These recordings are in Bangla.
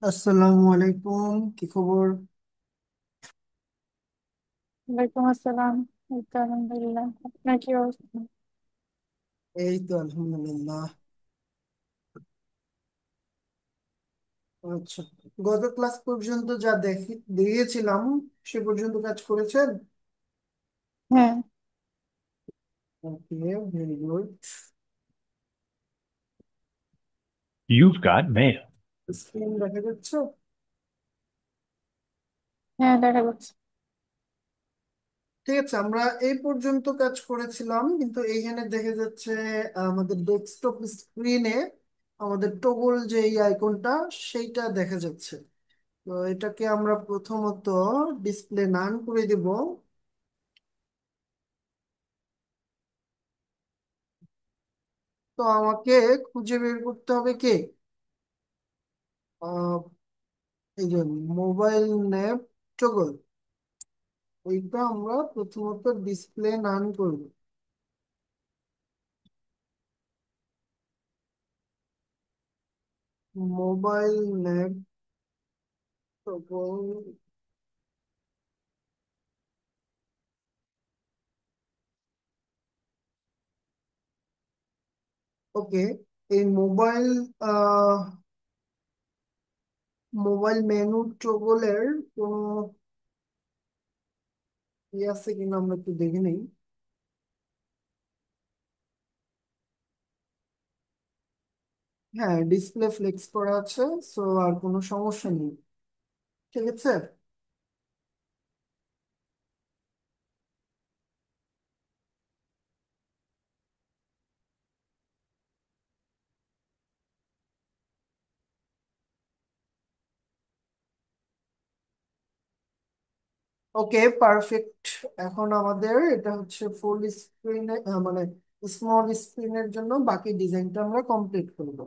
আসসালামু আলাইকুম, কি খবর? ওয়ালাইকুম আসসালাম। এই তো আলহামদুলিল্লাহ, আপনার কি অবস্থা? এই তো আলহামদুলিল্লাহ। আচ্ছা, গত ক্লাস পর্যন্ত যা দিয়েছিলাম সে পর্যন্ত কাজ করেছেন? হ্যাঁ। Okay, very good. You've got mail. Screen দেখা যাচ্ছে? হ্যাঁ, দেখা যাচ্ছে। ঠিক আছে, আমরা এই পর্যন্ত কাজ করেছিলাম, কিন্তু এইখানে দেখা যাচ্ছে আমাদের ডেস্কটপ স্ক্রিনে আমাদের টগল যে এই আইকনটা সেইটা দেখা যাচ্ছে। তো এটাকে আমরা প্রথমত ডিসপ্লে নান করে দেব। তো আমাকে খুঁজে বের করতে হবে কে, এই যে মোবাইল ন্যাপ টগল, ওইটা আমরা প্রথমত ডিসপ্লে নান করব। Mobile nap toggle. ওকে, এই মোবাইল মেনু টগলের কোনো ইয়ে আছে কিনা আমরা একটু দেখে নিই। হ্যাঁ, ডিসপ্লে ফ্লেক্স করা আছে, সো আর কোনো সমস্যা নেই। ঠিক আছে। ওকে, পারফেক্ট। এখন আমাদের এটা হচ্ছে ফুল স্ক্রিনে, মানে স্মল স্ক্রিনের জন্য বাকি ডিজাইনটা আমরা কমপ্লিট করব।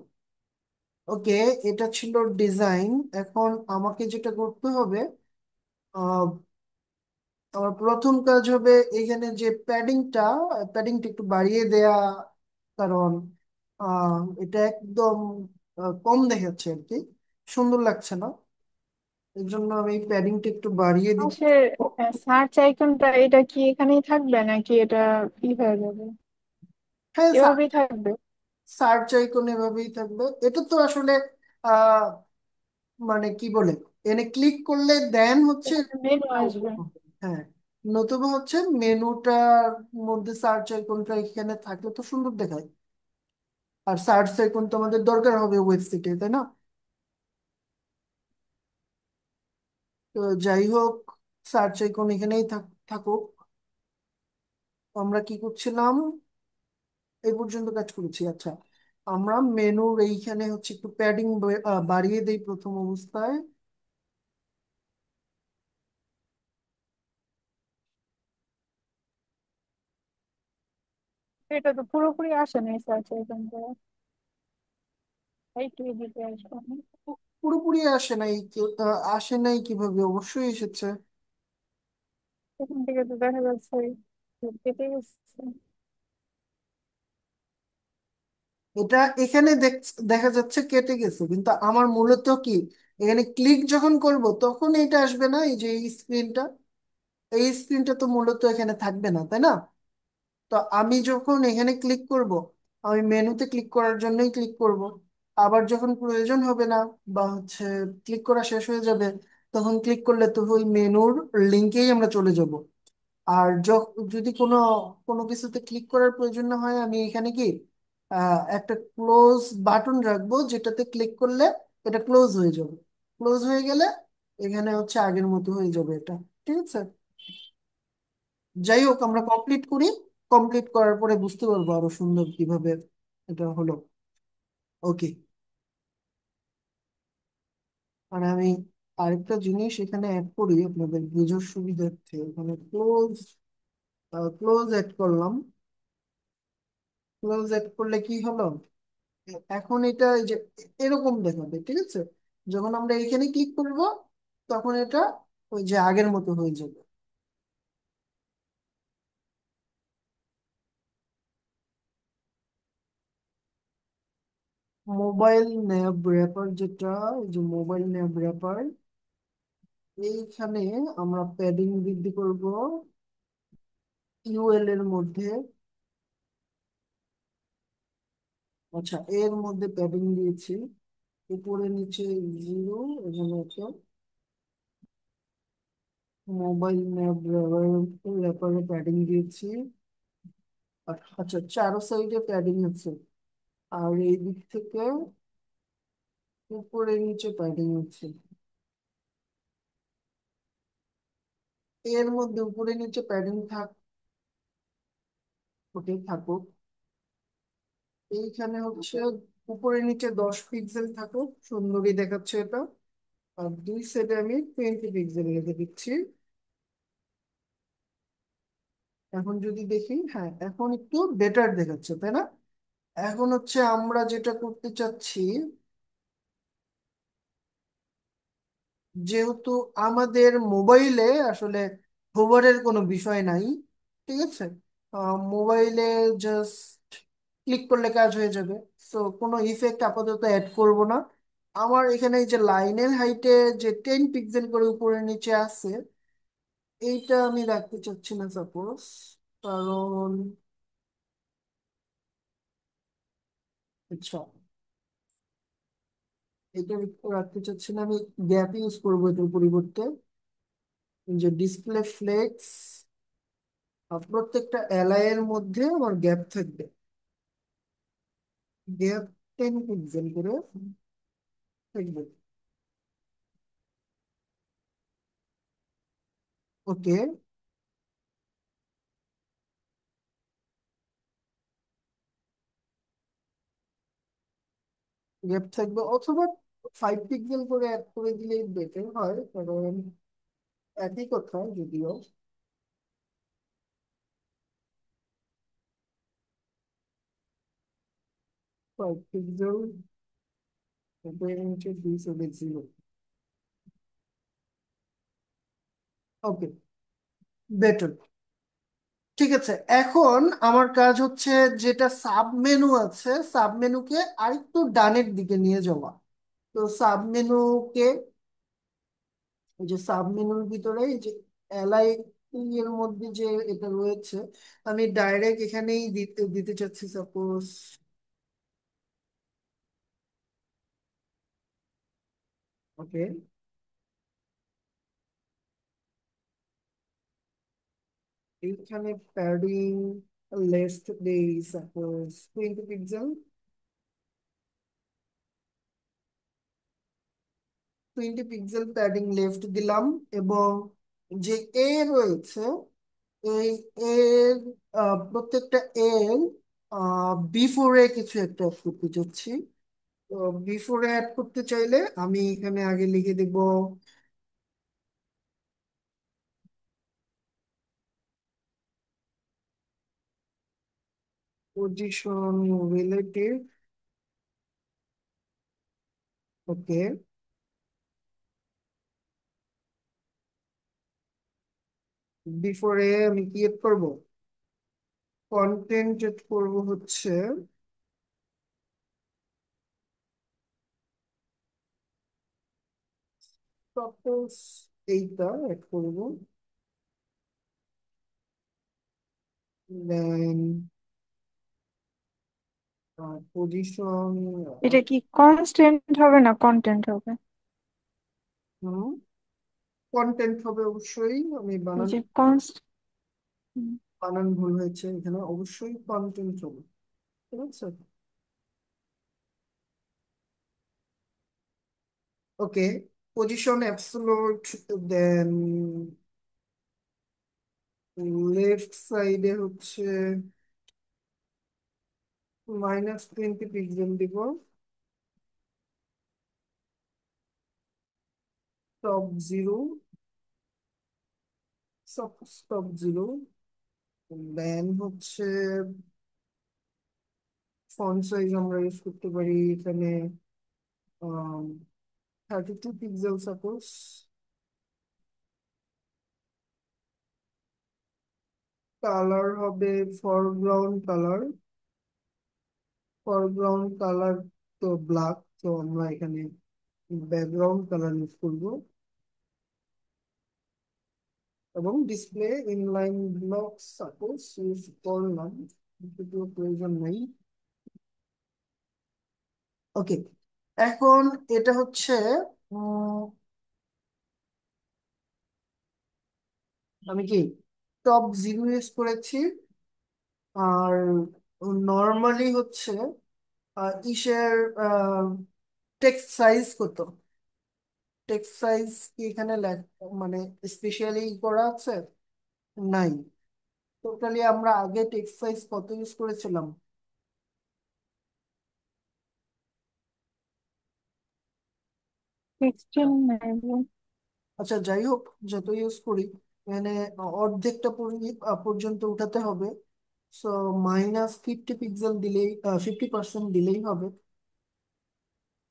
ওকে, এটা ছিল ডিজাইন। এখন আমাকে যেটা করতে হবে, আহ, আমার প্রথম কাজ হবে এখানে যে প্যাডিংটা একটু বাড়িয়ে দেয়া। কারণ এটা একদম কম দেখাচ্ছে আর কি, সুন্দর লাগছে না। এর জন্য আমি প্যাডিংটা একটু বাড়িয়ে দিচ্ছি। পাশের সার্চ আইকনটা এটা কি এখানেই থাকবে নাকি এটা কি হয়ে যাবে? হ্যাঁ, এভাবেই থাকবে? সার্চ আইকন এভাবেই থাকবে। এটা তো আসলে আহ মানে কি বলে, এনে ক্লিক করলে দেন হচ্ছে। এখানে মেনু আসবে। হ্যাঁ, নতুবা হচ্ছে মেনুটার মধ্যে সার্চ আইকনটা এখানে থাকলে তো সুন্দর দেখায়। আর সার্চ আইকন তো আমাদের দরকার হবে ওয়েবসাইটে, তাই না? তো যাই হোক, সার্চ আইকন এখানেই থাকুক। আমরা কি করছিলাম, এই পর্যন্ত কাজ করেছি। আচ্ছা, আমরা মেনুর এইখানে হচ্ছে একটু প্যাডিং বাড়িয়ে দেই প্রথম অবস্থায়। এটা তো পুরোপুরি আসে না এই সার্চ আইকনটা, একটু এদিকে আসবে। পুরোপুরি আসে নাই, আসে নাই কিভাবে? অবশ্যই এসেছে। এখান থেকে তো দেখা যাচ্ছে কেটে গেছে। এটা এখানে দেখা যাচ্ছে কেটে গেছে, কিন্তু আমার মূলত কি, এখানে ক্লিক যখন করব তখন এটা আসবে না। এই যে এই স্ক্রিনটা তো মূলত এখানে থাকবে না, তাই না? তো আমি যখন এখানে ক্লিক করব, আমি মেনুতে ক্লিক করার জন্যই ক্লিক করব। আবার যখন প্রয়োজন হবে না, বা হচ্ছে ক্লিক করা শেষ হয়ে যাবে, তখন ক্লিক করলে তো ওই মেনুর লিঙ্কেই আমরা চলে যাব। আর যদি কোনো কোনো কিছুতে ক্লিক করার প্রয়োজন না হয়, আমি এখানে কি একটা ক্লোজ বাটন রাখবো, যেটাতে ক্লিক করলে এটা ক্লোজ হয়ে যাবে। ক্লোজ হয়ে গেলে এখানে হচ্ছে আগের মতো হয়ে যাবে এটা। ঠিক আছে, যাই হোক আমরা কমপ্লিট করি। কমপ্লিট করার পরে বুঝতে পারবো আরো সুন্দর কিভাবে এটা হলো। ওকে, মানে আমি আরেকটা জিনিস এখানে অ্যাড করি আপনাদের বুঝার সুবিধার্থে। এখানে ক্লোজ অ্যাড করলাম। ক্লোজ অ্যাড করলে কি হলো, এখন এটা এই যে এরকম দেখাবে। ঠিক আছে, যখন আমরা এখানে ক্লিক করব তখন এটা ওই যে আগের মতো হয়ে যাবে। মোবাইল ন্যাব র্যাপার যেটা, এই যে মোবাইল ন্যাব র্যাপার, এইখানে আমরা প্যাডিং বৃদ্ধি করব ইউএল এর মধ্যে। আচ্ছা, এর মধ্যে প্যাডিং দিয়েছি উপরে নিচে 0, এখানে একটা মোবাইল ন্যাব র্যাপারে প্যাডিং দিয়েছি। আচ্ছা, চারো সাইডে প্যাডিং আছে, আর এই দিক থেকে উপরে নিচে প্যাডিং আছে। এর মধ্যে উপরে নিচে প্যাডিং থাক, ওকে থাকুক। এইখানে হচ্ছে উপরে নিচে 10 পিক্সেল থাকুক, সুন্দরই দেখাচ্ছে এটা। আর দুই সাইডে আমি 20 পিক্সেল রেখে দিচ্ছি। এখন যদি দেখি, হ্যাঁ এখন একটু বেটার দেখাচ্ছে, তাই না? এখন হচ্ছে আমরা যেটা করতে চাচ্ছি, যেহেতু আমাদের মোবাইলে আসলে হোভারের কোনো বিষয় নাই, ঠিক আছে, মোবাইলে জাস্ট ক্লিক করলে কাজ হয়ে যাবে। তো কোনো ইফেক্ট আপাতত অ্যাড করব না। আমার এখানে এই যে লাইনের হাইটে যে 10 পিক্সেল করে উপরে নিচে আছে, এইটা আমি রাখতে চাচ্ছি না সাপোজ, কারণ আচ্ছা, এটা রাখতে চাচ্ছি না আমি, গ্যাপ ইউজ করবো এটার পরিবর্তে। এই যে ডিসপ্লে ফ্লেক্স, প্রত্যেকটা এলআই এর মধ্যে আমার গ্যাপ থাকবে, গ্যাপ 10 পিক্সেল করে থাকবে। ওকে, গ্যাপ থাকবে, অথবা 5 পিক্সেল করে অ্যাড করে দিলে বেটার হয়, কারণ একই কথা যদিও। 5 পিক্সেল উপরে নিচে 2 পিক্সেল। ওকে, বেটার। ঠিক আছে, এখন আমার কাজ হচ্ছে যেটা সাব মেনু আছে, সাব মেনুকে আরেকটু ডানের দিকে নিয়ে যাওয়া। তো সাব মেনুকে, এই যে সাব মেনুর ভিতরে এই যে এলআই এর মধ্যে যে এটা রয়েছে, আমি ডাইরেক্ট এখানেই দিতে দিতে চাচ্ছি সাপোজ। ওকে, এইখানে প্যাডিং লেফট দেই suppose 20 pixel. 20 pixel padding left দিলাম, এবং যে এ রয়েছে, এই এর প্রত্যেকটা এর বিফোরে কিছু একটা অ্যাড করতে চাচ্ছি। তো বিফোরে অ্যাড করতে চাইলে আমি এখানে আগে লিখে দেব পজিশন রিলেটিভ। ওকে, বিফোরে আমি কি এড করবো, কন্টেন্ট এড করবো হচ্ছে সাপোজ এইটা এড করবো, দেন পজিশন, এটা কি কনস্ট্যান্ট হবে না কন্টেন্ট হবে? কন্টেন্ট হবে অবশ্যই। আমি এই বানান যে কনস্ট বানান ভুল হয়েছে, এখানে অবশ্যই কন্টেন্ট হবে, ঠিক আছে। ওকে, পজিশন অ্যাবসোলুট, দেন লেফট সাইডে হচ্ছে -20 পিক্সেল দিব, টপ জিরো, টপ জিরো, দেন হচ্ছে ফন্ট সাইজ আমরা ইউজ করতে পারি এখানে 32 পিক্সেল সাপোজ। কালার হবে ফরগ্রাউন্ড কালার, ফরগ্রাউন্ড কালার তো ব্ল্যাক, তো আমরা এখানে ব্যাকগ্রাউন্ড কালার ইউজ করবো, এবং display inline block suppose use করলাম, যদিও প্রয়োজন নেই। ওকে, এখন এটা হচ্ছে উম, আমি কি টপ 0 ইউজ করেছি। আর নর্মালি হচ্ছে ইসের টেক্সট সাইজ কত, টেক্সট সাইজ কি এখানে মানে স্পেশালি করা আছে? নাই। টোটালি আমরা আগে টেক্সট সাইজ কত ইউজ করেছিলাম? 16 নেবো। আচ্ছা, যাই হোক, যত ইউজ করি এখানে অর্ধেকটা পর্যন্ত উঠাতে হবে। সো -50 পিক্সেল দিলেই, 50% দিলেই হবে।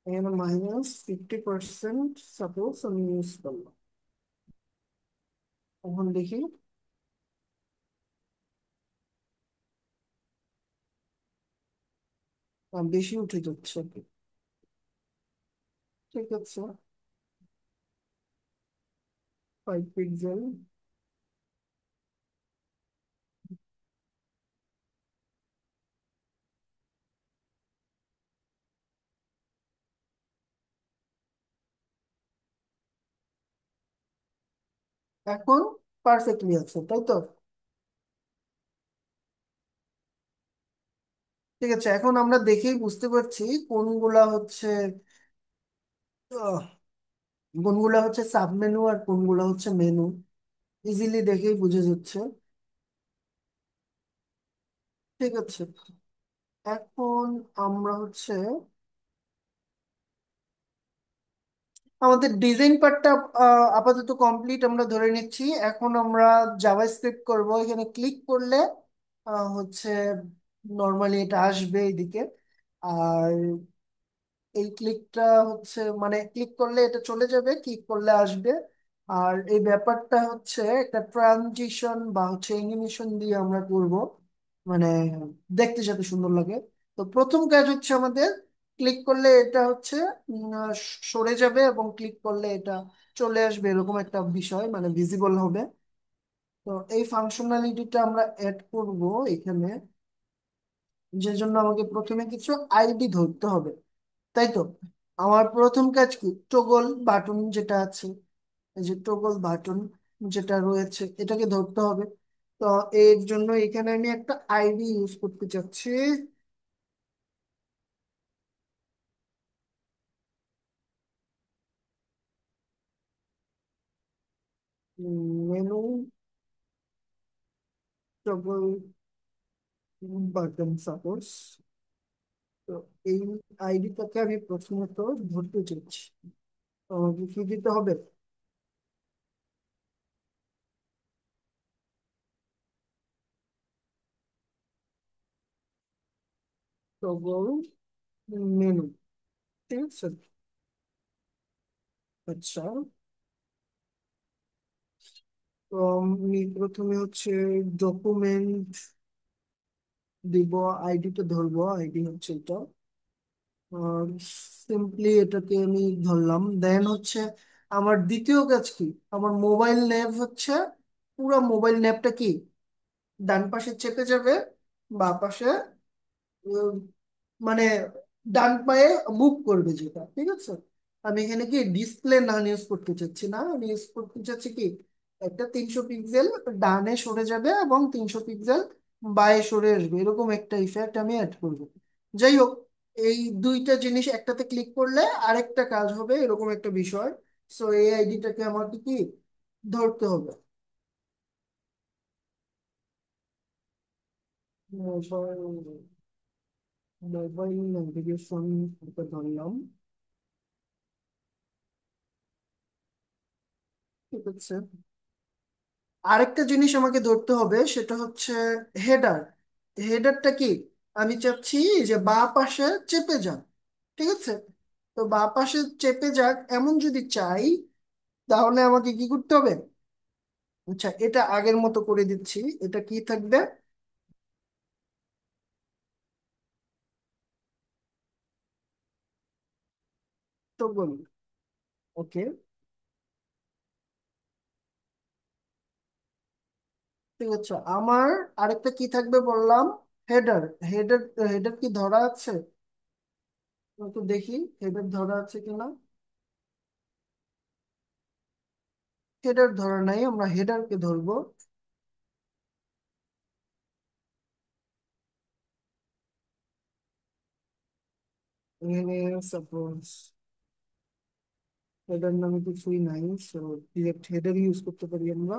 এখানে -50% সাপোজ আমি ইউজ করলাম। এখন দেখি, বেশি উঠে যাচ্ছে। ঠিক আছে, 5 পিক্সেল। এখন পারফেক্টলি আছে, তাই তো? ঠিক আছে, এখন আমরা দেখেই বুঝতে পারছি কোনগুলা হচ্ছে আহ, কোনগুলা হচ্ছে সাব মেনু আর কোনগুলা হচ্ছে মেনু, ইজিলি দেখেই বুঝে যাচ্ছে। ঠিক আছে, এখন আমরা হচ্ছে আমাদের ডিজাইন পার্টটা আপাতত কমপ্লিট আমরা ধরে নিচ্ছি। এখন আমরা জাভাস্ক্রিপ্ট করব। এখানে ক্লিক করলে হচ্ছে নর্মালি এটা আসবে এইদিকে। আর এই ক্লিকটা হচ্ছে মানে ক্লিক করলে এটা চলে যাবে, ক্লিক করলে আসবে। আর এই ব্যাপারটা হচ্ছে একটা ট্রানজিশন বা হচ্ছে অ্যানিমেশন দিয়ে আমরা করব, মানে দেখতে যাতে সুন্দর লাগে। তো প্রথম কাজ হচ্ছে আমাদের ক্লিক করলে এটা হচ্ছে সরে যাবে, এবং ক্লিক করলে এটা চলে আসবে, এরকম একটা বিষয় মানে ভিজিবল হবে। তো এই ফাংশনালিটিটা আমরা অ্যাড করব এখানে, যে জন্য আমাকে প্রথমে কিছু আইডি ধরতে হবে, তাই তো? আমার প্রথম কাজ কি, টগল বাটন যেটা আছে, এই যে টগল বাটন যেটা রয়েছে এটাকে ধরতে হবে। তো এর জন্য এখানে আমি একটা আইডি ইউজ করতে চাচ্ছি। Menu toggle button suppose. তো এই আইডিটাকে আমি প্রথমত ধরতে চাচ্ছি। তো আমাকে কি দিতে হবে? টগল মেনু, ঠিক আছে। আচ্ছা, তো আমি প্রথমে হচ্ছে ডকুমেন্ট দিব, আইডিটা ধরবো, আইডি হচ্ছে এটা। আর সিম্পলি এটাকে আমি ধরলাম। দেন হচ্ছে আমার দ্বিতীয় কাজ কি, আমার মোবাইল ন্যাভ হচ্ছে পুরো মোবাইল ন্যাভটা কি ডান পাশে চেপে যাবে, বা পাশে উম, মানে ডান পায়ে মুভ করবে যেটা, ঠিক আছে। আমি এখানে কি ডিসপ্লে না ইউজ করতে চাচ্ছি না, আমি ইউজ করতে চাচ্ছি কি একটা 300 পিক্সেল ডানে সরে যাবে এবং 300 পিক্সেল বায়ে সরে আসবে, এরকম একটা ইফেক্ট আমি অ্যাড করবো। যাই হোক, এই দুইটা জিনিস একটাতে ক্লিক করলে আরেকটা কাজ হবে, এরকম একটা বিষয়। সো এই আইডিটাকে আমাকে কি ধরতে হবে। মোবাইল মোবাইল ন্যাভিগেশন ধরলাম, ঠিক আছে। আরেকটা জিনিস আমাকে ধরতে হবে, সেটা হচ্ছে হেডার। হেডারটা কি আমি চাচ্ছি যে বাঁ পাশে চেপে যাক, ঠিক আছে। তো বাঁ পাশে চেপে যাক এমন যদি চাই, তাহলে আমাকে কি করতে হবে? আচ্ছা, এটা আগের মতো করে দিচ্ছি। এটা কি থাকবে? টগল। ওকে, ঠিক আছে। আমার আরেকটা কি থাকবে বললাম? হেডার। হেডার, হেডার কি ধরা আছে? একটু দেখি হেডার ধরা আছে কিনা। হেডার ধরা নাই, আমরা হেডারকে ধরবো। এখানে সাপোজ হেডার নামে কিছুই নাই, সো ডিরেক্ট হেডার ইউজ করতে পারি আমরা।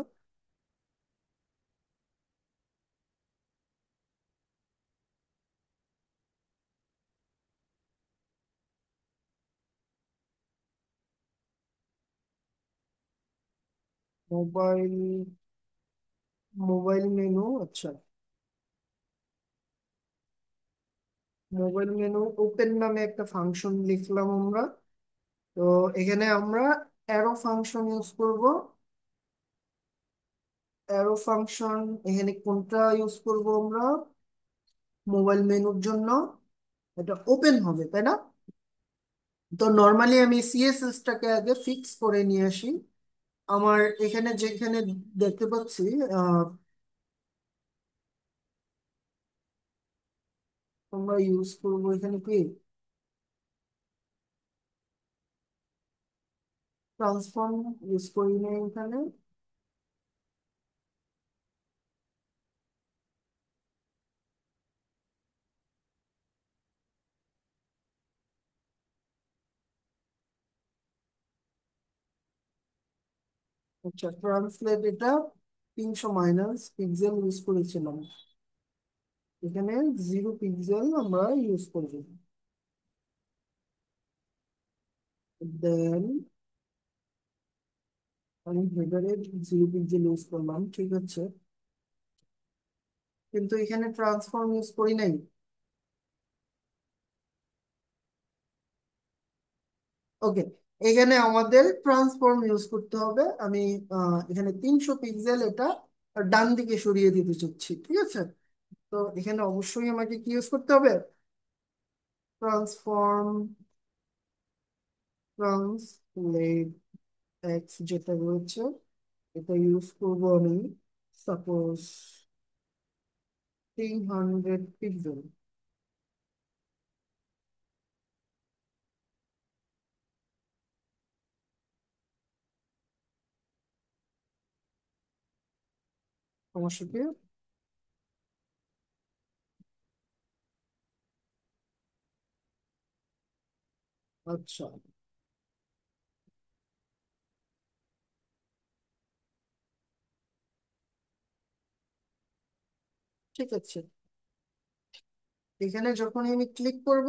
মোবাইল, মোবাইল মেনু, আচ্ছা। মোবাইল মেনু ওপেন নামে একটা ফাংশন লিখলাম আমরা। তো এখানে আমরা অ্যারো ফাংশন ইউজ করব। অ্যারো ফাংশন এখানে কোনটা ইউজ করব আমরা? মোবাইল মেনুর জন্য এটা ওপেন হবে, তাই না? তো নর্মালি আমি সিএসএস টাকে আগে ফিক্স করে নিয়ে আসি। আমার এখানে যেখানে দেখতে পাচ্ছি, আহ, আমরা ইউজ করবো এখানে কি ট্রান্সফর্ম ইউজ করি না এখানে। আচ্ছা, ট্রান্সলেট এটা 300 - পিক্সেল ইউজ করেছিলাম। এখানে 0 পিক্সেল আমরা ইউজ করবো। দেন আমি হেডারে 0 পিক্সেল ইউজ করলাম, ঠিক আছে। কিন্তু এখানে ট্রান্সফর্ম ইউজ করি নাই। ওকে, এখানে আমাদের ট্রান্সফর্ম ইউজ করতে হবে। আমি এখানে 300 পিক্সেল এটা ডান দিকে সরিয়ে দিতে চাচ্ছি, ঠিক আছে। তো এখানে অবশ্যই আমাকে কি ইউজ করতে হবে? ট্রান্সফর্ম, ট্রান্সলেট এক্স যেটা রয়েছে এটা ইউজ করবো আমি। Suppose 300 pixel. সমস্যা কি? আচ্ছা, ঠিক আছে। এখানে যখন আমি ক্লিক করব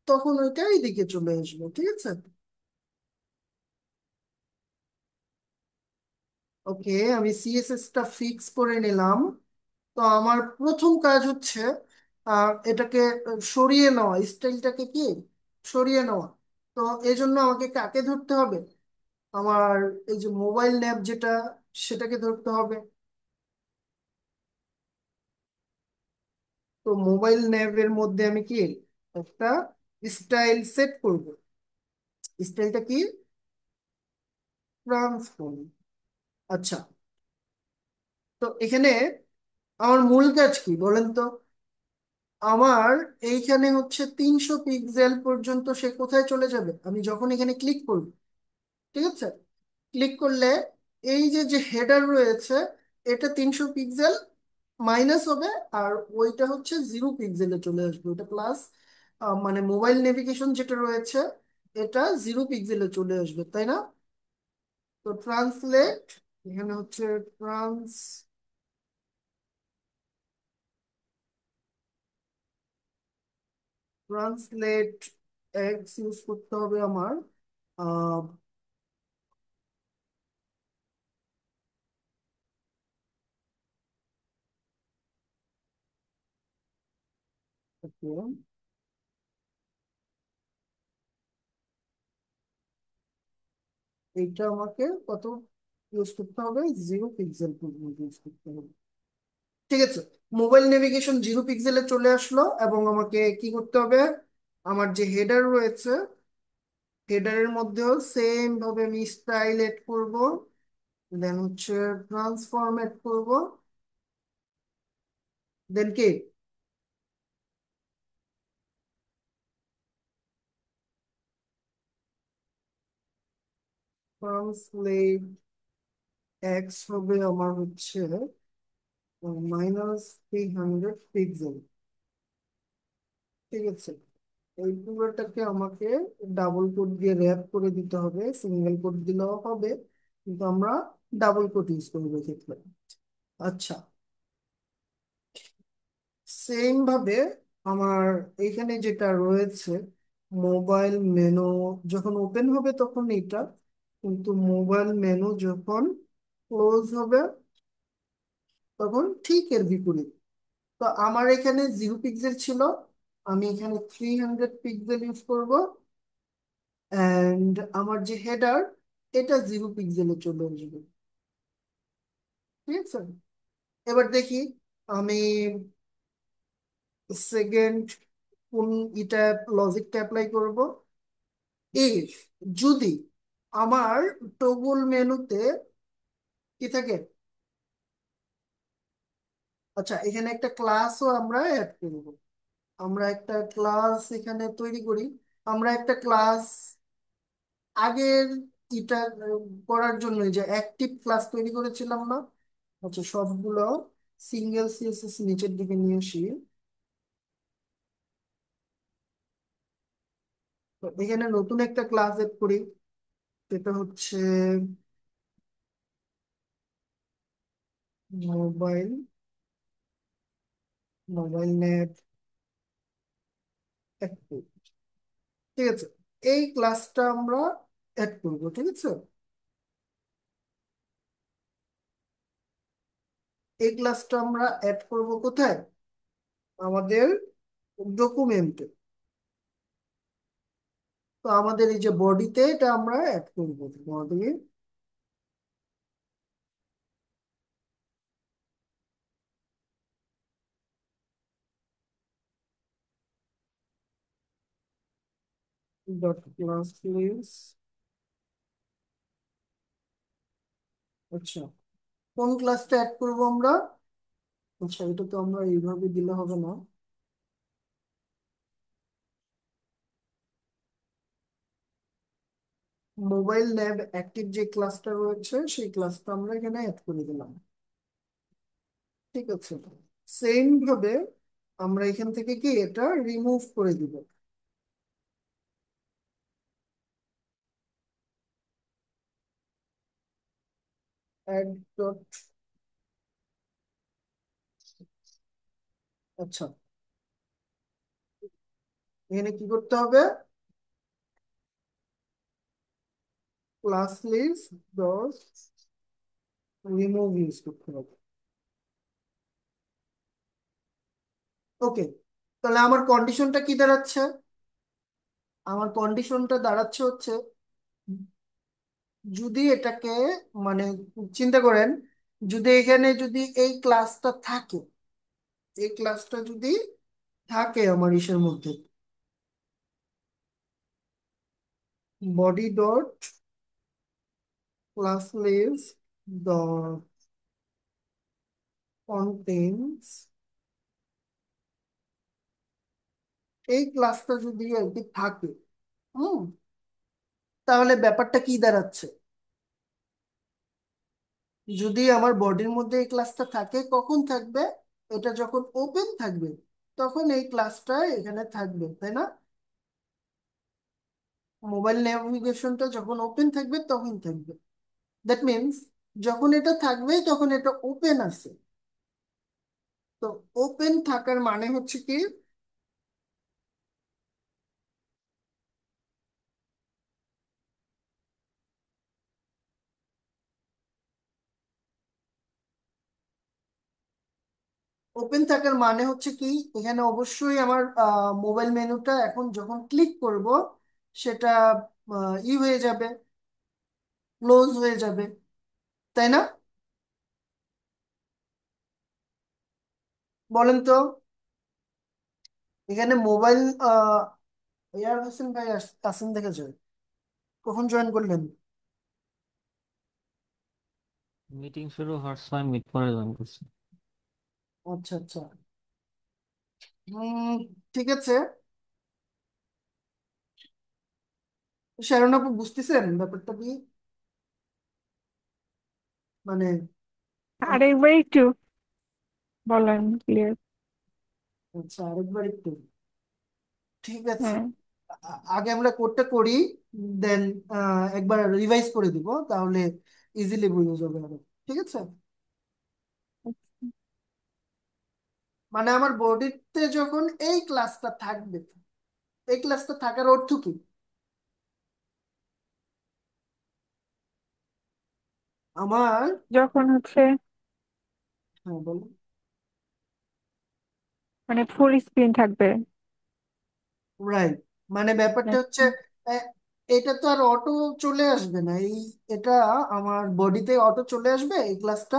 তখন ওইটা এইদিকে চলে আসবে, ঠিক আছে। ওকে, আমি সিএসএস টা ফিক্স করে নিলাম। তো আমার প্রথম কাজ হচ্ছে এটাকে সরিয়ে নেওয়া, স্টাইলটাকে কি সরিয়ে নেওয়া। তো এই জন্য আমাকে কাকে ধরতে হবে? আমার এই যে মোবাইল ন্যাপ যেটা, সেটাকে ধরতে হবে। তো মোবাইল ন্যাপের মধ্যে আমি কি একটা স্টাইল সেট করব। স্টাইলটা কি? ট্রান্সফর্ম। আচ্ছা, তো এখানে আমার মূল কাজ কি বলেন তো? আমার এইখানে হচ্ছে 300 পিক্সেল পর্যন্ত সে কোথায় চলে যাবে আমি যখন এখানে ক্লিক করব, ঠিক আছে। ক্লিক করলে এই যে যে হেডার রয়েছে এটা 300 পিক্সেল মাইনাস হবে, আর ওইটা হচ্ছে 0 পিক্সেলে চলে আসবে। ওটা প্লাস, মানে মোবাইল নেভিগেশন যেটা রয়েছে এটা 0 পিক্সেলে চলে আসবে, তাই না? তো ট্রান্সলেট, এখানে হচ্ছে ট্রান্সলেট এক্স ইউজ করতে হবে আমার। আহ okay, এইটা আমাকে কত ইউজ করতে হবে? 0 পিক্সেল পর্যন্ত ইউজ করতে হবে, ঠিক আছে। মোবাইল নেভিগেশন 0 পিক্সেলে চলে আসলো এবং আমাকে কি করতে হবে? আমার যে হেডার রয়েছে হেডারের মধ্যেও সেম ভাবে আমি স্টাইল এড করব, দেন হচ্ছে ট্রান্সফর্ম এড করব, দেন কি ট্রান্সলেট এক্স হবে আমার হচ্ছে -300 পিক্সেল। ঠিক আছে, এই পুরোটাকে আমাকে ডাবল কোট দিয়ে র্যাপ করে দিতে হবে, সিঙ্গেল কোট দিলেও হবে, কিন্তু আমরা ডাবল কোট ইউজ করবো এক্ষেত্রে। আচ্ছা, সেম ভাবে আমার এখানে যেটা রয়েছে মোবাইল মেনু, যখন ওপেন হবে তখন এটা, কিন্তু মোবাইল মেনু যখন ক্লোজ হবে তখন ঠিক এর বিপরীত। তো আমার এখানে 0 পিক্সেল ছিল, আমি এখানে 300 পিক্সেল ইউজ করব। অ্যান্ড আমার যে হেডার, এটা 0 পিক্সেলে চলে আসবে। ঠিক আছে, এবার দেখি আমি সেকেন্ড কোন এটা লজিকটা অ্যাপ্লাই করব। ইফ, যদি আমার টগল মেনুতে কি থাকে, আচ্ছা এখানে একটা ক্লাসও আমরা অ্যাড করব। আমরা একটা ক্লাস এখানে তৈরি করি। আমরা একটা ক্লাস আগের এটা করার জন্য যে অ্যাক্টিভ ক্লাস তৈরি করেছিলাম না, আচ্ছা সবগুলো সিঙ্গেল সিএসএস নিচের দিকে নিয়ে আসি। তো এখানে নতুন একটা ক্লাস এড করি, সেটা হচ্ছে মোবাইল, মোবাইল নেট অ্যাক্টিভ। ঠিক আছে, এই ক্লাসটা আমরা অ্যাড করবো। ঠিক আছে, এই ক্লাসটা আমরা অ্যাড করব কোথায়, আমাদের ডকুমেন্টে। তো আমাদের এই যে বডিতে এটা আমরা অ্যাড করব, বডি ডট ক্লাস লিস্ট। আচ্ছা, কোন ক্লাসটা অ্যাড করব আমরা, আচ্ছা এটা তো আমরা এইভাবে দিলে হবে না, মোবাইল ল্যাব অ্যাক্টিভ যে ক্লাসটা রয়েছে সেই ক্লাসটা আমরা এখানে অ্যাড করে দিলাম। ঠিক আছে, সেম ভাবে আমরা এখান থেকে কি এটা রিমুভ করে দিব। অ্যাড ডট, আচ্ছা এখানে কি করতে হবে, class list dot remove use করতে হবে। ওকে, তাহলে আমার কন্ডিশনটা কি দাঁড়াচ্ছে, আমার কন্ডিশনটা দাঁড়াচ্ছে হচ্ছে যদি এটাকে মানে চিন্তা করেন, যদি এখানে যদি এই ক্লাসটা থাকে, এই ক্লাসটা যদি থাকে আমার ইসের মধ্যে, body dot class list dot contents, এই ক্লাসটা যদি আর কি থাকে, হুম, তাহলে ব্যাপারটা কি দাঁড়াচ্ছে, যদি আমার বডির মধ্যে এই ক্লাসটা থাকে কখন থাকবে, এটা যখন ওপেন থাকবে তখন এই ক্লাসটা এখানে থাকবে, তাই না? মোবাইল নেভিগেশনটা যখন ওপেন থাকবে তখন থাকবে, দ্যাট মিনস যখন এটা থাকবে তখন এটা ওপেন আছে। তো ওপেন থাকার মানে হচ্ছে কি, ওপেন থাকার মানে হচ্ছে কি, এখানে অবশ্যই আমার মোবাইল মেনুটা এখন যখন ক্লিক করব সেটা হয়ে যাবে, ক্লোজ হয়ে যাবে, তাই না? বলেন তো, এখানে মোবাইল এয়ার হোসেন ভাই আসেন দেখেছে, কখন জয়েন করলেন? মিটিং শুরু হওয়ার 6 মিনিট পরে জয়েন করছি। আচ্ছা আচ্ছা। উম, ঠিক আছে। শারণ আপু, বুঝতেছেন ব্যাপারটা কি? মানে আরেকবার একটু বলেন ক্লিয়ার। আচ্ছা, আরেকবার একটু। ঠিক আছে। হ্যাঁ। আগে আমরা কোডটা করি, দেন একবার রিভাইজ করে দিব, তাহলে ইজিলি বুঝে যাবে আরো। ঠিক আছে। মানে আমার বডিতে যখন এই ক্লাসটা থাকবে, এই ক্লাসটা থাকার অর্থ কি? আমার, যখন হচ্ছে হ্যাঁ বলুন। মানে ফুল স্ক্রিন থাকবে। রাইট। মানে ব্যাপারটা হচ্ছে, আচ্ছা। আহ, এটা তো আর অটো চলে আসবে না এই, এটা আমার বডিতে অটো চলে আসবে এই ক্লাসটা?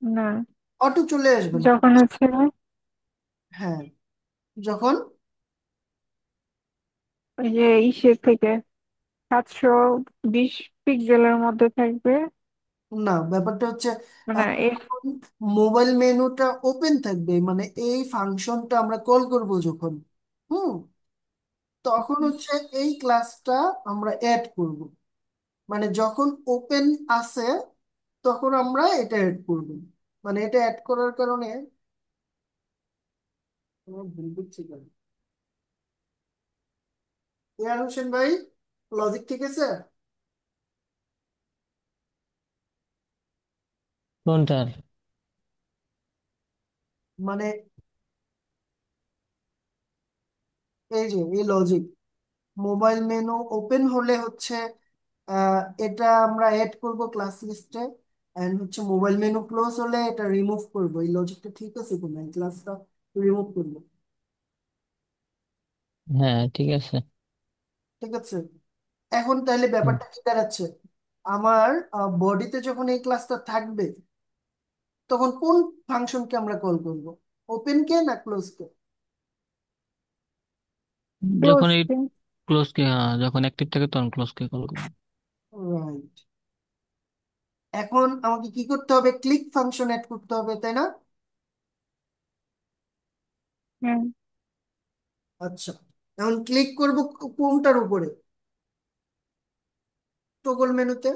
না, অটো চলে আসবে না। যখন হচ্ছে হ্যাঁ, যখন, ওই যে ইসের থেকে 720 পিক্সেলের মধ্যে থাকবে। না ব্যাপারটা হচ্ছে মানে যখন মোবাইল মেনুটা ওপেন থাকবে, মানে এই ফাংশনটা আমরা কল করব যখন, হুম, তখন হচ্ছে এই ক্লাসটা আমরা অ্যাড করব। মানে যখন ওপেন আছে তখন আমরা এটা অ্যাড করব। মানে এটা অ্যাড করার কারণে আমার ভুল করছি কেন? ইয়ার হোসেন ভাই, লজিক ঠিক আছে? কোনটার? মানে এই যে এই লজিক, মোবাইল মেনু ওপেন হলে হচ্ছে এটা আমরা অ্যাড করব ক্লাস লিস্টে, এন্ড হচ্ছে মোবাইল মেনু ক্লোজ হলে এটা রিমুভ করব। এই লজিকটা ঠিক আছে কিনা, এই ক্লাসটা রিমুভ করব? হ্যাঁ, ঠিক আছে। ঠিক আছে। এখন তাহলে হুম। ব্যাপারটা কি দাঁড়াচ্ছে, আমার বডিতে যখন এই ক্লাসটা থাকবে তখন কোন ফাংশনকে আমরা কল করব, ওপেন কে না ক্লোজ কে? ক্লোজ। যখন এই ক্লোজ কে, হ্যাঁ, যখন অ্যাক্টিভ থাকে তখন ক্লোজ কে কল করুন। রাইট। এখন আমাকে কি করতে হবে, ক্লিক ফাংশন অ্যাড করতে হবে, তাই না? হ্যাঁ। আচ্ছা, এখন ক্লিক করব কোনটার উপরে? টগল মেনুতে।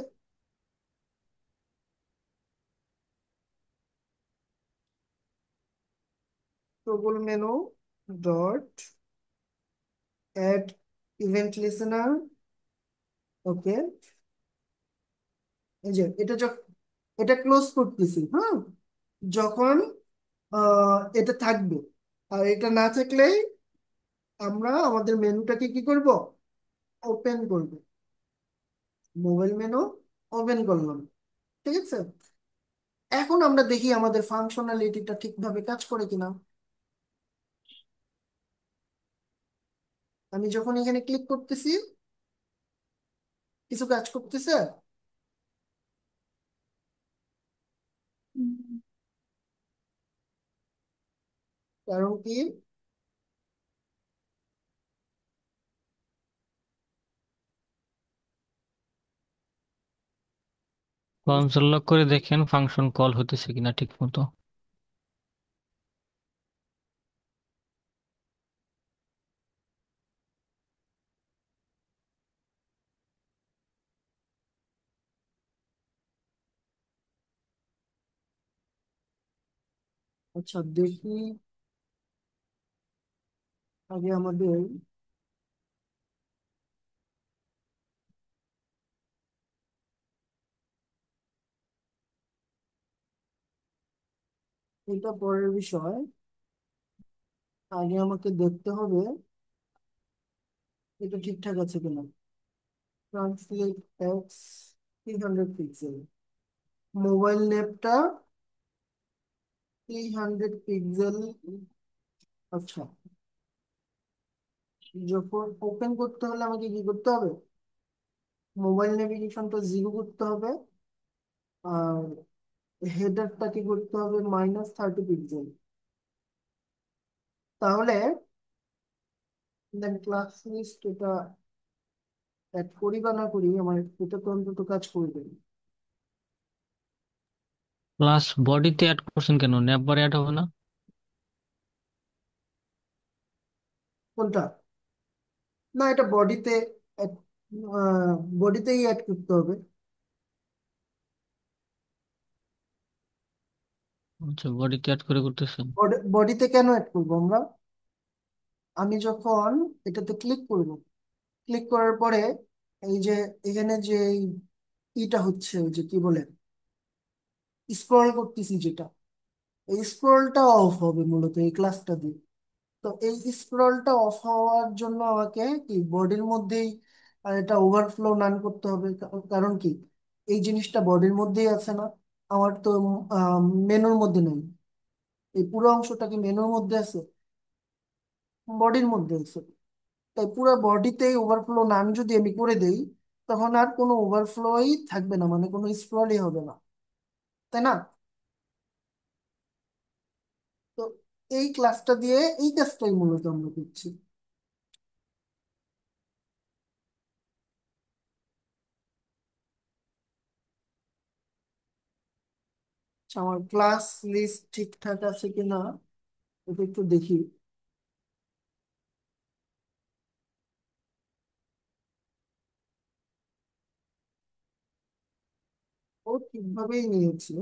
Toggle menu dot add event listener. Okay, এই যে এটা যখন এটা ক্লোজ করতেছি, হ্যাঁ, যখন এটা থাকবে, আর এটা না থাকলেই আমরা আমাদের মেনুটাকে কি করব, ওপেন করব। মোবাইল মেনু ওপেন করলাম। ঠিক আছে। এখন আমরা দেখি আমাদের ফাংশনালিটিটা ঠিকভাবে কাজ করে কিনা। আমি যখন এখানে ক্লিক করতেছি, কিছু কাজ করতেছে? উম, কারণ কি? কনসোল লক করে দেখেন ফাংশন কল হতেছে কিনা ঠিক মতো। আচ্ছা দেখি, আগে আমাদের এটা পরের বিষয়, আগে আমাকে দেখতে হবে এটা ঠিকঠাক আছে কিনা। ট্রান্সলেট এক্স 300 পিক্সেল, মোবাইল নেপটা 300 পিক্সেল। আচ্ছা, যখন ওপেন করতে হলে আমাকে কি করতে হবে, মোবাইল নেভিগেশনটা 0 করতে হবে, আর হেডারটা কি করতে হবে, -30 পিক্সেল। তাহলে দেন ক্লাস লিস্ট এটা অ্যাড করি বা না করি, আমার এটা তো অন্তত কাজ করবে। ক্লাস বডিতে অ্যাড করছেন কেন, ন্যাপ বারে অ্যাড হবে না? কোনটা? না, এটা বডিতে, বডিতেই অ্যাড করতে হবে। আচ্ছা, বডিতে অ্যাড করে করতেছেন। বডিতে কেন অ্যাড করবো আমরা? আমি যখন এটাতে ক্লিক করব, ক্লিক করার পরে এই যে এখানে যে ইটা হচ্ছে, ওই যে কি বলে, স্ক্রল করতেছি যেটা, এই স্ক্রলটা অফ হবে মূলত এই ক্লাসটা দিয়ে। তো এই স্ক্রলটা অফ হওয়ার জন্য আমাকে কি বডির মধ্যেই এটা ওভারফ্লো নান করতে হবে। কারণ কি, এই জিনিসটা বডির মধ্যেই আছে না, আমার তো মেনুর মধ্যে নেই। এই পুরো অংশটা কি মেনুর মধ্যে আছে? বডির মধ্যে আছে। তাই পুরো বডিতেই ওভারফ্লো নান যদি আমি করে দেই, তখন আর কোনো ওভারফ্লোই থাকবে না, মানে কোনো স্ক্রলই হবে না, তাই না? তো এই ক্লাসটা দিয়ে এই কাজটাই মূলত আমরা করছি। আচ্ছা, আমার ক্লাস লিস্ট ঠিকঠাক আছে কিনা এটা একটু দেখি। ও ঠিকভাবেই নিয়েছি।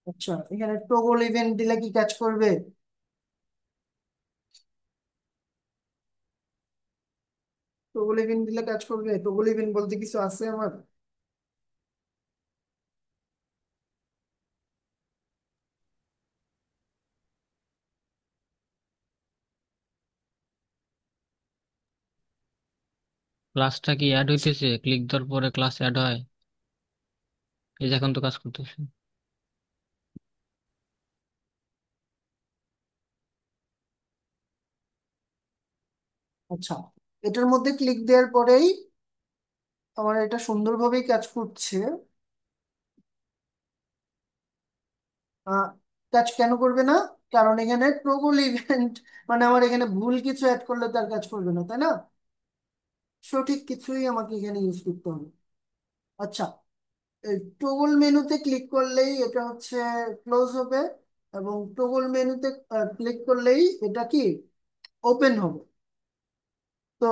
আচ্ছা, এখানে টগল ইভেন্ট দিলে কি কাজ করবে? টগল ইভেন্ট দিলে কাজ করবে? টগল ইভেন্ট বলতে কিছু আছে আমার? ক্লাসটা কি অ্যাড হইতেছে? ক্লিক দেওয়ার পরে ক্লাস অ্যাড হয়? এই যে এখন তো কাজ করতেছে। আচ্ছা, এটার মধ্যে ক্লিক দেওয়ার পরেই আমার এটা সুন্দরভাবেই কাজ করছে। আহ, কাজ কেন করবে না? কারণ এখানে টগল ইভেন্ট মানে আমার এখানে ভুল কিছু অ্যাড করলে তার কাজ করবে না, তাই না? সঠিক কিছুই আমাকে এখানে ইউজ করতে হবে। আচ্ছা, এই টগল মেনুতে ক্লিক করলেই এটা হচ্ছে ক্লোজ হবে, এবং টগল মেনুতে ক্লিক করলেই এটা কি ওপেন হবে। তো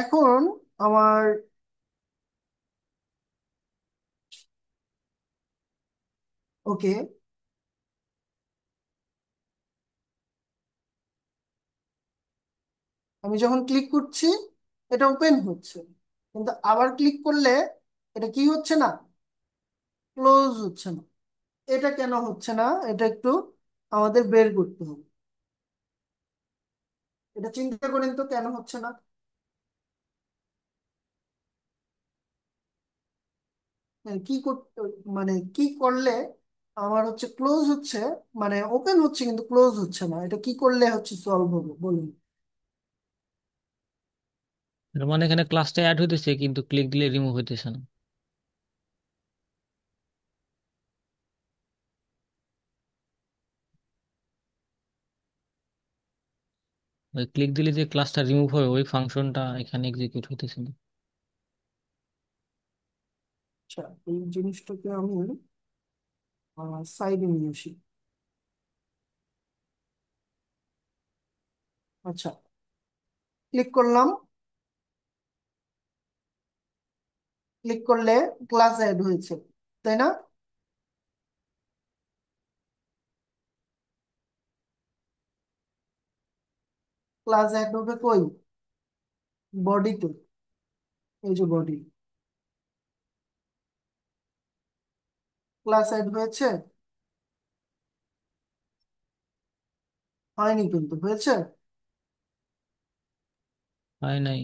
এখন আমার, ওকে, আমি যখন ক্লিক করছি এটা ওপেন হচ্ছে, কিন্তু আবার ক্লিক করলে এটা কি হচ্ছে না, ক্লোজ হচ্ছে না। এটা কেন হচ্ছে না, এটা একটু আমাদের বের করতে হবে। এটা চিন্তা করেন তো কেন হচ্ছে না। কি করতে, মানে কি করলে আমার হচ্ছে ক্লোজ হচ্ছে, মানে ওপেন হচ্ছে কিন্তু ক্লোজ হচ্ছে না, এটা কি করলে হচ্ছে সলভ হবে বলুন? এর মানে এখানে ক্লাসটা অ্যাড হইতেছে কিন্তু ক্লিক দিলে রিমুভ হইতেছে না। ওই ক্লিক দিলে যে ক্লাসটা রিমুভ হবে ওই ফাংশনটা এখানে এক্সিকিউট হইতেছে না। আচ্ছা, এই জিনিসটাকে আমি সাইডে নিয়ে আসি। আচ্ছা, ক্লিক করলাম। ক্লিক করলে ক্লাস অ্যাড হয়েছে, তাই না? ক্লাস অ্যাড হবে কই? বডিতে। এই যে বডি, ক্লাস অ্যাড হয়েছে? হয়নি, কিন্তু হয়েছে। হয় নাই।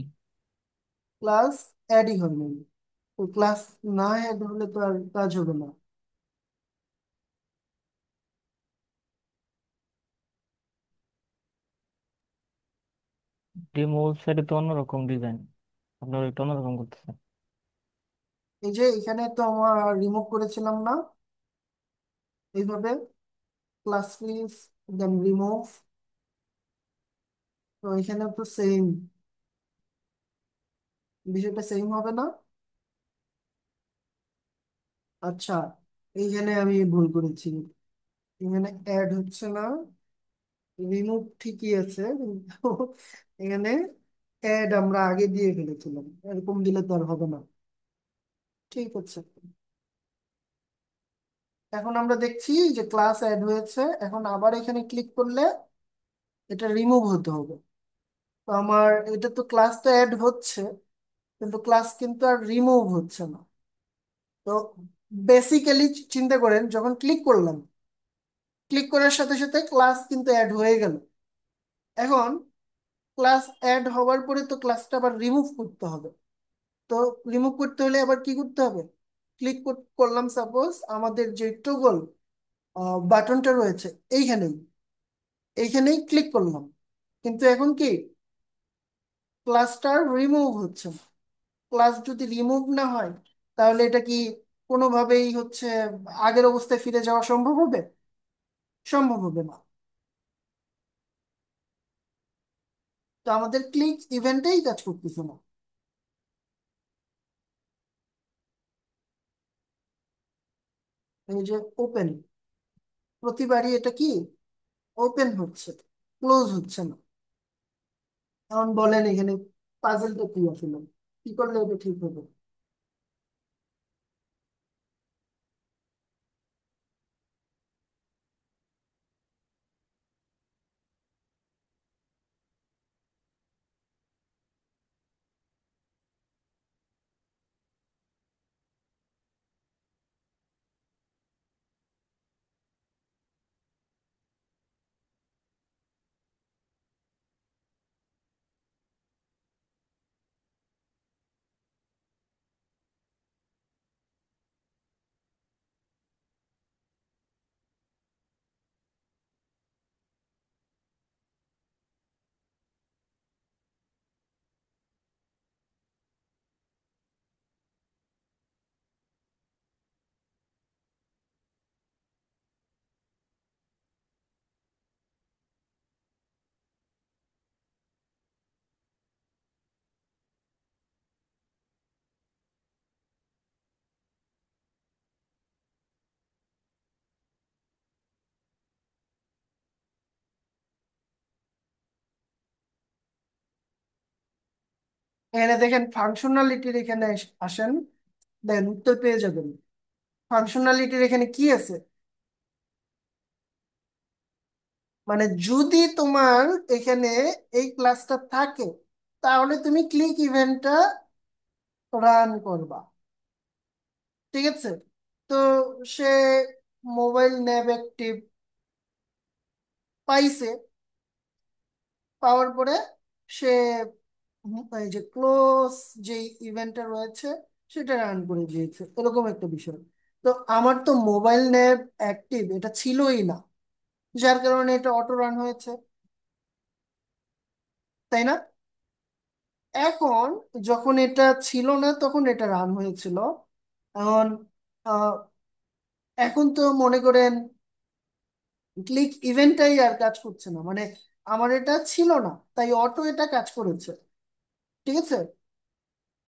ক্লাস অ্যাডই হয়নি। তো ক্লাস না অ্যাড হলে তো আর কাজ হবে না। ডেমো ওয়েবসাইটে তো অন্যরকম ডিজাইন, আপনারা একটু অন্যরকম করতেছেন। এই যে এখানে তো আমার রিমুভ করেছিলাম না এইভাবে, ক্লাস ফিস, দেন রিমুভ। তো এখানে তো সেম, বিষয়টা সেম হবে না? আচ্ছা, এইখানে আমি ভুল করেছি। এখানে অ্যাড হচ্ছে না, রিমুভ ঠিকই আছে, কিন্তু এখানে অ্যাড আমরা আগে দিয়ে ফেলেছিলাম, এরকম দিলে তো আর হবে না। ঠিক আছে, এখন আমরা দেখছি যে ক্লাস অ্যাড হয়েছে। এখন আবার এখানে ক্লিক করলে এটা রিমুভ হতে হবে। তো আমার এটা তো, ক্লাস তো অ্যাড হচ্ছে, কিন্তু ক্লাস কিন্তু আর রিমুভ হচ্ছে না। তো বেসিক্যালি চিন্তা করেন, যখন ক্লিক করলাম, ক্লিক করার সাথে সাথে ক্লাস কিন্তু অ্যাড হয়ে গেল। এখন ক্লাস অ্যাড হওয়ার পরে তো ক্লাসটা আবার রিমুভ করতে হবে। তো রিমুভ করতে হলে আবার কি করতে হবে? ক্লিক করলাম, সাপোজ আমাদের যে টগল বাটনটা রয়েছে এইখানেই, এইখানেই ক্লিক করলাম, কিন্তু এখন কি ক্লাসটা রিমুভ হচ্ছে না। ক্লাস যদি রিমুভ না হয়, তাহলে এটা কি কোনোভাবেই হচ্ছে আগের অবস্থায় ফিরে যাওয়া সম্ভব হবে? সম্ভব হবে না। তো আমাদের ক্লিক ইভেন্টেই কাজ করতেছে না। এই যে ওপেন, প্রতিবারই এটা কি ওপেন হচ্ছে, ক্লোজ হচ্ছে না। এখন বলেন এখানে পাজলটা কি আসলে, কি করলে এটা ঠিক হবে? এখানে দেখেন ফাংশনালিটির এখানে আসেন, দেন উত্তর পেয়ে যাবেন। ফাংশনালিটির এখানে কি আছে? মানে যদি তোমার এখানে এই ক্লাসটা থাকে, তাহলে তুমি ক্লিক ইভেন্টটা রান করবা। ঠিক আছে? তো সে মোবাইল ন্যাব অ্যাক্টিভ পাইছে, পাওয়ার পরে সে এই যে ক্লোজ যে ইভেন্টটা রয়েছে সেটা রান করে দিয়েছে, এরকম একটা বিষয়। তো আমার তো মোবাইল ন্যাব অ্যাক্টিভ এটা ছিলই না, যার কারণে এটা অটো রান হয়েছে, তাই না? এখন যখন এটা ছিল না তখন এটা রান হয়েছিল। এখন আহ, এখন তো মনে করেন ক্লিক ইভেন্টটাই আর কাজ করছে না, মানে আমার এটা ছিল না, তাই অটো এটা কাজ করেছে। ঠিক আছে?